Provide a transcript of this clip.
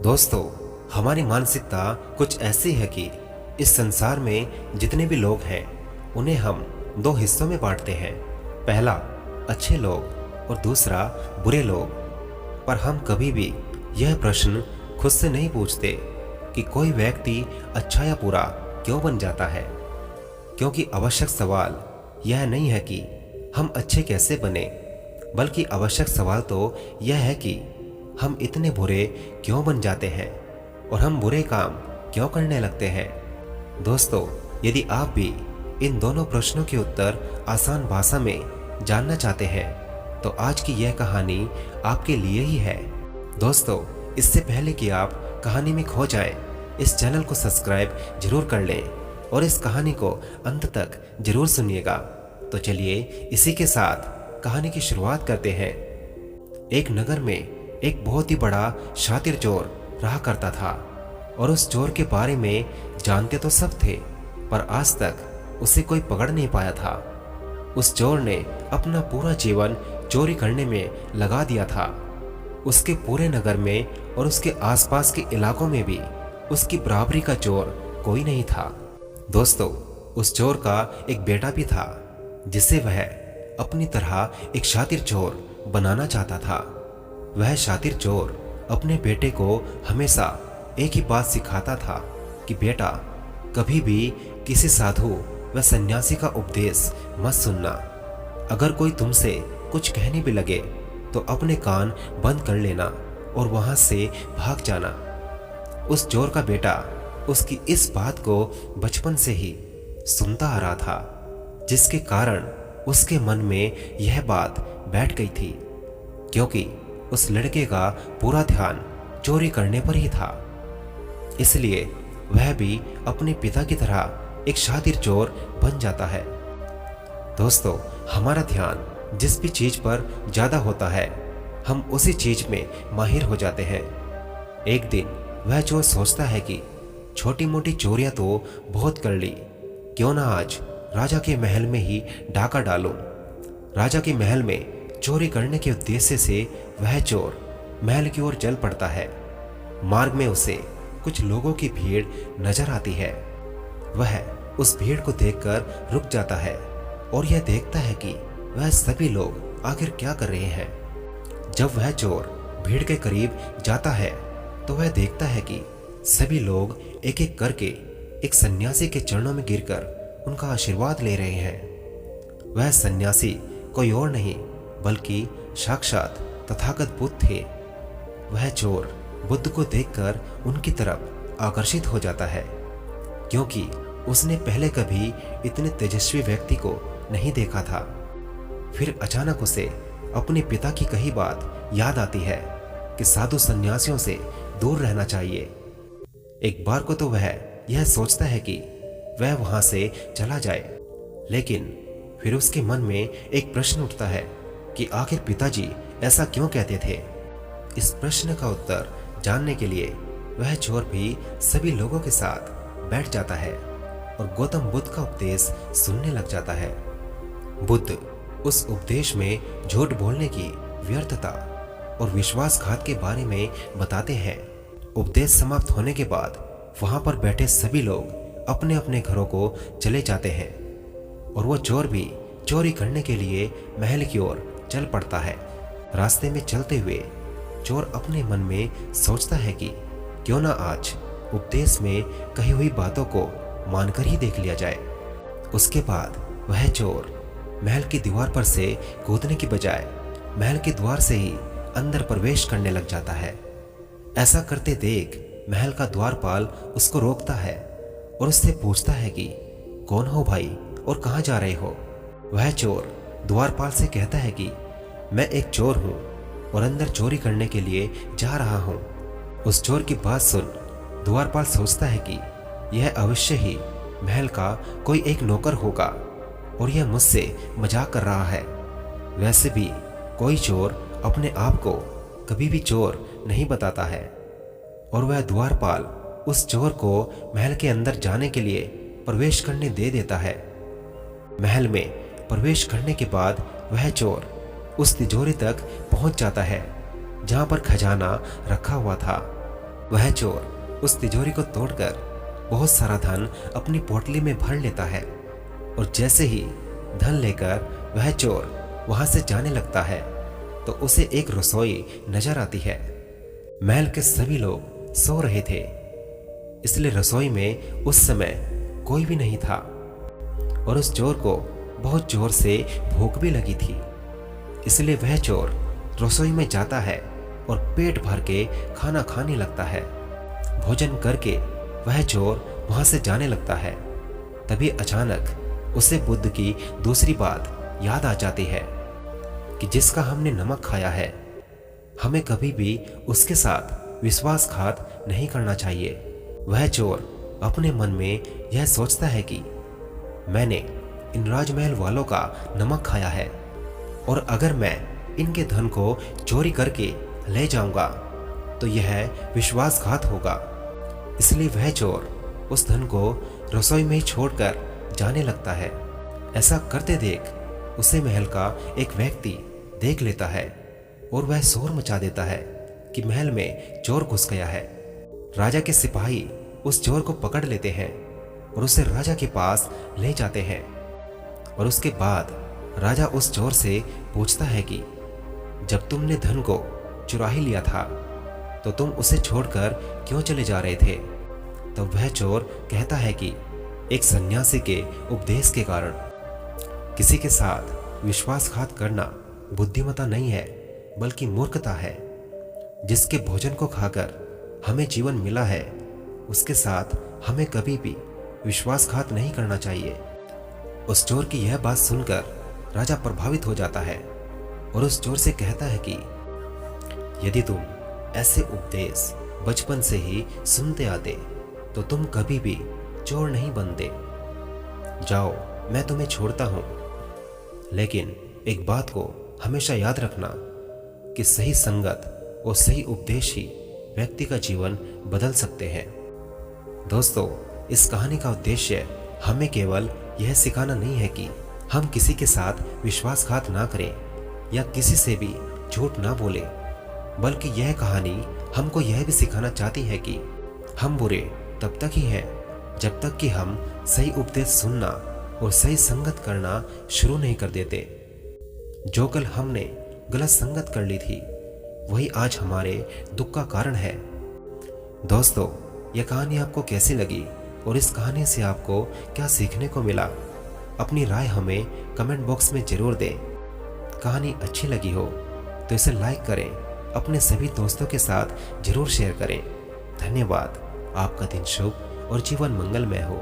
दोस्तों, हमारी मानसिकता कुछ ऐसी है कि इस संसार में जितने भी लोग हैं उन्हें हम दो हिस्सों में बांटते हैं। पहला अच्छे लोग और दूसरा बुरे लोग। पर हम कभी भी यह प्रश्न खुद से नहीं पूछते कि कोई व्यक्ति अच्छा या बुरा क्यों बन जाता है। क्योंकि आवश्यक सवाल यह नहीं है कि हम अच्छे कैसे बने, बल्कि आवश्यक सवाल तो यह है कि हम इतने बुरे क्यों बन जाते हैं और हम बुरे काम क्यों करने लगते हैं। दोस्तों, यदि आप भी इन दोनों प्रश्नों के उत्तर आसान भाषा में जानना चाहते हैं तो आज की यह कहानी आपके लिए ही है। दोस्तों, इससे पहले कि आप कहानी में खो जाएं, इस चैनल को सब्सक्राइब जरूर कर लें और इस कहानी को अंत तक जरूर सुनिएगा। तो चलिए इसी के साथ कहानी की शुरुआत करते हैं। एक नगर में एक बहुत ही बड़ा शातिर चोर रहा करता था और उस चोर के बारे में जानते तो सब थे, पर आज तक उसे कोई पकड़ नहीं पाया था। उस चोर ने अपना पूरा जीवन चोरी करने में लगा दिया था। उसके पूरे नगर में और उसके आसपास के इलाकों में भी उसकी बराबरी का चोर कोई नहीं था। दोस्तों, उस चोर का एक बेटा भी था जिसे वह अपनी तरह एक शातिर चोर बनाना चाहता था। वह शातिर चोर अपने बेटे को हमेशा एक ही बात सिखाता था कि बेटा, कभी भी किसी साधु व सन्यासी का उपदेश मत सुनना। अगर कोई तुमसे कुछ कहने भी लगे तो अपने कान बंद कर लेना और वहां से भाग जाना। उस चोर का बेटा उसकी इस बात को बचपन से ही सुनता आ रहा था, जिसके कारण उसके मन में यह बात बैठ गई थी। क्योंकि उस लड़के का पूरा ध्यान चोरी करने पर ही था, इसलिए वह भी अपने पिता की तरह एक शातिर चोर बन जाता है। दोस्तों, हमारा ध्यान जिस भी चीज पर ज्यादा होता है हम उसी चीज में माहिर हो जाते हैं। एक दिन वह चोर सोचता है कि छोटी मोटी चोरियां तो बहुत कर ली, क्यों ना आज राजा के महल में ही डाका डालूं। राजा के महल में चोरी करने के उद्देश्य से वह चोर महल की ओर चल पड़ता है। मार्ग में उसे कुछ लोगों की भीड़ नजर आती है। वह उस भीड़ को देखकर रुक जाता है और यह देखता है कि वह सभी लोग आखिर क्या कर रहे हैं। जब वह चोर भीड़ के करीब जाता है तो वह देखता है कि सभी लोग एक एक करके एक सन्यासी के चरणों में गिरकर उनका आशीर्वाद ले रहे हैं। वह सन्यासी कोई और नहीं बल्कि साक्षात तथागत बुद्ध थे। वह चोर बुद्ध को देखकर उनकी तरफ आकर्षित हो जाता है, क्योंकि उसने पहले कभी इतने तेजस्वी व्यक्ति को नहीं देखा था। फिर अचानक उसे अपने पिता की कही बात याद आती है कि साधु सन्यासियों से दूर रहना चाहिए। एक बार को तो वह यह सोचता है कि वह वहां से चला जाए, लेकिन फिर उसके मन में एक प्रश्न उठता है कि आखिर पिताजी ऐसा क्यों कहते थे। इस प्रश्न का उत्तर जानने के लिए वह चोर भी सभी लोगों के साथ बैठ जाता है और गौतम बुद्ध का उपदेश सुनने लग जाता है। बुद्ध उस उपदेश में झूठ बोलने की व्यर्थता और विश्वासघात के बारे में बताते हैं। उपदेश समाप्त होने के बाद वहां पर बैठे सभी लोग अपने अपने घरों को चले जाते हैं और वो चोर भी चोरी करने के लिए महल की ओर चल पड़ता है। रास्ते में चलते हुए चोर अपने मन में सोचता है कि क्यों ना आज उपदेश में कही हुई बातों को मानकर ही देख लिया जाए। उसके बाद वह चोर महल की दीवार पर से कूदने की बजाय महल के द्वार से ही अंदर प्रवेश करने लग जाता है। ऐसा करते देख महल का द्वारपाल उसको रोकता है और उससे पूछता है कि कौन हो भाई और कहाँ जा रहे हो। वह चोर द्वारपाल से कहता है कि मैं एक चोर हूं और अंदर चोरी करने के लिए जा रहा हूं। उस चोर की बात सुन द्वारपाल सोचता है कि यह अवश्य ही महल का कोई एक नौकर होगा और यह मुझसे मजाक कर रहा है। वैसे भी कोई चोर अपने आप को कभी भी चोर नहीं बताता है और वह द्वारपाल उस चोर को महल के अंदर जाने के लिए प्रवेश करने दे देता है। महल में प्रवेश करने के बाद वह चोर उस तिजोरी तक पहुंच जाता है जहां पर खजाना रखा हुआ था। वह चोर उस तिजोरी को तोड़कर बहुत सारा धन अपनी पोटली में भर लेता है और जैसे ही धन लेकर वह चोर वहां से जाने लगता है तो उसे एक रसोई नजर आती है। महल के सभी लोग सो रहे थे, इसलिए रसोई में उस समय कोई भी नहीं था और उस चोर को बहुत जोर से भूख भी लगी थी। इसलिए वह चोर रसोई में जाता है और पेट भर के खाना खाने लगता है। भोजन करके वह चोर वहां से जाने लगता है। तभी अचानक उसे बुद्ध की दूसरी बात याद आ जाती है कि जिसका हमने नमक खाया है, हमें कभी भी उसके साथ विश्वासघात नहीं करना चाहिए। वह चोर अपने मन में यह सोचता है कि मैंने इन राजमहल वालों का नमक खाया है और अगर मैं इनके धन को चोरी करके ले जाऊंगा तो यह विश्वासघात होगा। इसलिए वह चोर उस धन को रसोई में ही छोड़कर जाने लगता है। ऐसा करते देख उसे महल का एक व्यक्ति देख लेता है और वह शोर मचा देता है कि महल में चोर घुस गया है। राजा के सिपाही उस चोर को पकड़ लेते हैं और उसे राजा के पास ले जाते हैं और उसके बाद राजा उस चोर से पूछता है कि जब तुमने धन को चुरा ही लिया था तो तुम उसे छोड़कर क्यों चले जा रहे थे? तो वह चोर कहता है कि एक सन्यासी के उपदेश के कारण। किसी के साथ विश्वासघात करना बुद्धिमता नहीं है बल्कि मूर्खता है। जिसके भोजन को खाकर हमें जीवन मिला है उसके साथ हमें कभी भी विश्वासघात नहीं करना चाहिए। उस चोर की यह बात सुनकर राजा प्रभावित हो जाता है और उस चोर से कहता है कि यदि तुम ऐसे उपदेश बचपन से ही सुनते आते तो तुम कभी भी चोर नहीं बनते। जाओ, मैं तुम्हें छोड़ता हूं, लेकिन एक बात को हमेशा याद रखना कि सही संगत और सही उपदेश ही व्यक्ति का जीवन बदल सकते हैं। दोस्तों, इस कहानी का उद्देश्य हमें केवल यह सिखाना नहीं है कि हम किसी के साथ विश्वासघात ना करें या किसी से भी झूठ ना बोले, बल्कि यह कहानी हमको यह भी सिखाना चाहती है कि हम बुरे तब तक ही हैं जब तक कि हम सही उपदेश सुनना और सही संगत करना शुरू नहीं कर देते। जो कल हमने गलत संगत कर ली थी वही आज हमारे दुख का कारण है। दोस्तों, यह कहानी आपको कैसी लगी और इस कहानी से आपको क्या सीखने को मिला? अपनी राय हमें कमेंट बॉक्स में जरूर दें। कहानी अच्छी लगी हो तो इसे लाइक करें, अपने सभी दोस्तों के साथ जरूर शेयर करें। धन्यवाद। आपका दिन शुभ और जीवन मंगलमय हो।